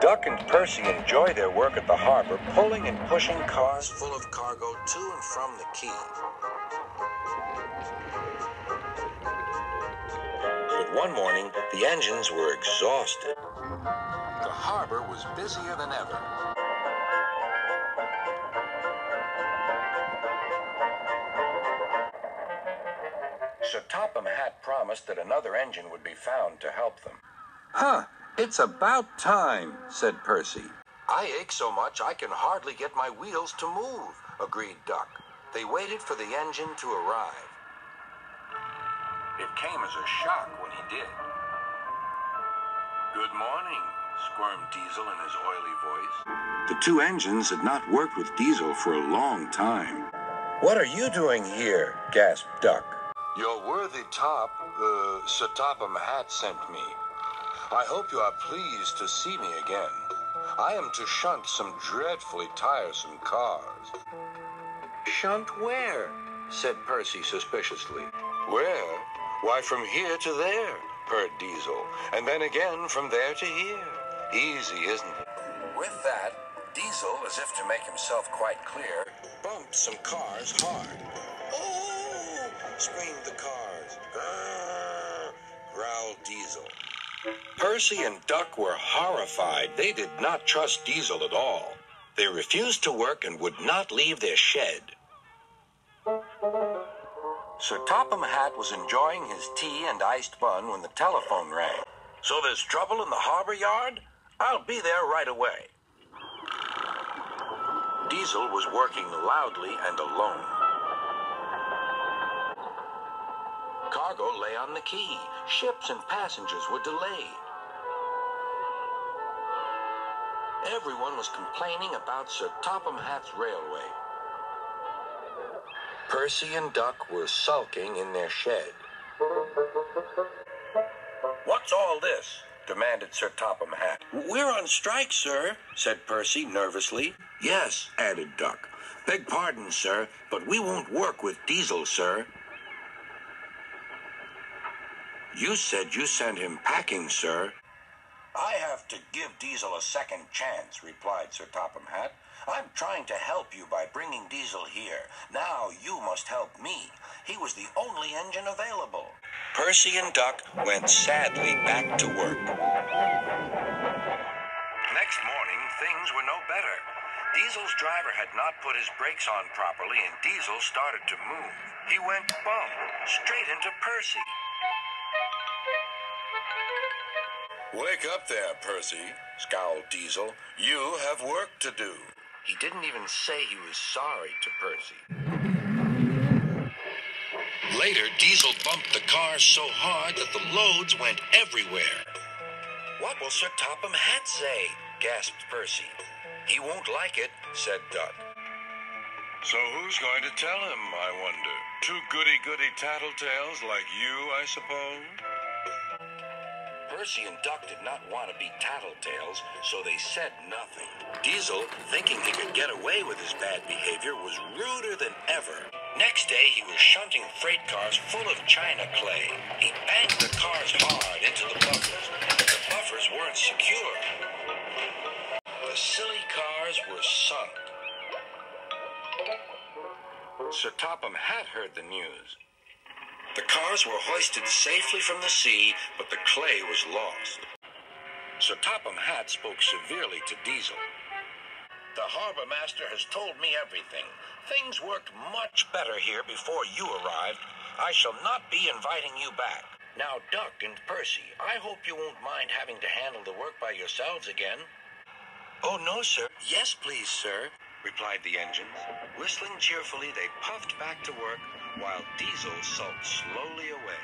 Duck and Percy enjoy their work at the harbor, pulling and pushing cars full of cargo to and from the quay. But one morning, the engines were exhausted. The harbor was busier than ever. Sir Topham Hatt promised that another engine would be found to help them. Huh, it's about time, said Percy. I ache so much I can hardly get my wheels to move, agreed Duck. They waited for the engine to arrive. It came as a shock when he did. "Good morning," squirmed Diesel in his oily voice. The two engines had not worked with Diesel for a long time. "What are you doing here?" gasped Duck. "Your worthy top, Sir Topham Hatt sent me. I hope you are pleased to see me again. I am to shunt some dreadfully tiresome cars." "Shunt where?" said Percy suspiciously. "Where? Why, from here to there," purred Diesel, "and then again from there to here. Easy, isn't it?" With that, Diesel, as if to make himself quite clear, bumped some cars hard. "Oh!" screamed the cars. "Grrr!" growled Diesel. Percy and Duck were horrified. They did not trust Diesel at all. They refused to work and would not leave their shed. Sir Topham Hatt was enjoying his tea and iced bun when the telephone rang. "So there's trouble in the harbor yard? I'll be there right away." Diesel was working loudly and alone. Cargo lay on the quay. Ships and passengers were delayed. Everyone was complaining about Sir Topham Hatt's railway. Percy and Duck were sulking in their shed. "What's all this?" demanded Sir Topham Hatt. "We're on strike, sir," said Percy nervously. "Yes," added Duck. "Beg pardon, sir, but we won't work with Diesel, sir." "You said you sent him packing, sir." "I have to give Diesel a second chance," replied Sir Topham Hatt. "I'm trying to help you by bringing Diesel here. Now you must help me. He was the only engine available." Percy and Duck went sadly back to work. Next morning, things were no better. Diesel's driver had not put his brakes on properly, and Diesel started to move. He went bump straight into Percy. "Wake up there, Percy," scowled Diesel. "You have work to do." He didn't even say he was sorry to Percy. Later, Diesel bumped the cars so hard that the loads went everywhere. "What will Sir Topham Hatt say?" gasped Percy. "He won't like it," said Duck. "So who's going to tell him, I wonder? Two goody-goody tattletales like you, I suppose?" Percy and Duck did not want to be tattletales, so they said nothing. Diesel, thinking he could get away with his bad behavior, was ruder than ever. Next day, he was shunting freight cars full of china clay. He banged the cars hard into the buffers, but the buffers weren't secure. The silly cars were sunk. Sir Topham Hatt heard the news. The cars were hoisted safely from the sea, but the clay was lost. Sir Topham Hatt spoke severely to Diesel. "The harbor master has told me everything. Things worked much better here before you arrived. I shall not be inviting you back. Now, Duck and Percy, I hope you won't mind having to handle the work by yourselves again." "Oh, no, sir." "Yes, please, sir," replied the engines. Whistling cheerfully, they puffed back to work, while Diesel sulked slowly away.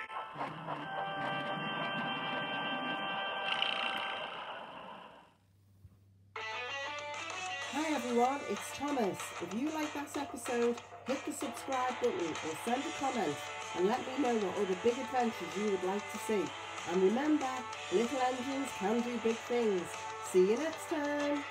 Hi everyone, it's Thomas. If you like this episode, hit the subscribe button or send a comment and let me know what other big adventures you would like to see. And remember, little engines can do big things. See you next time.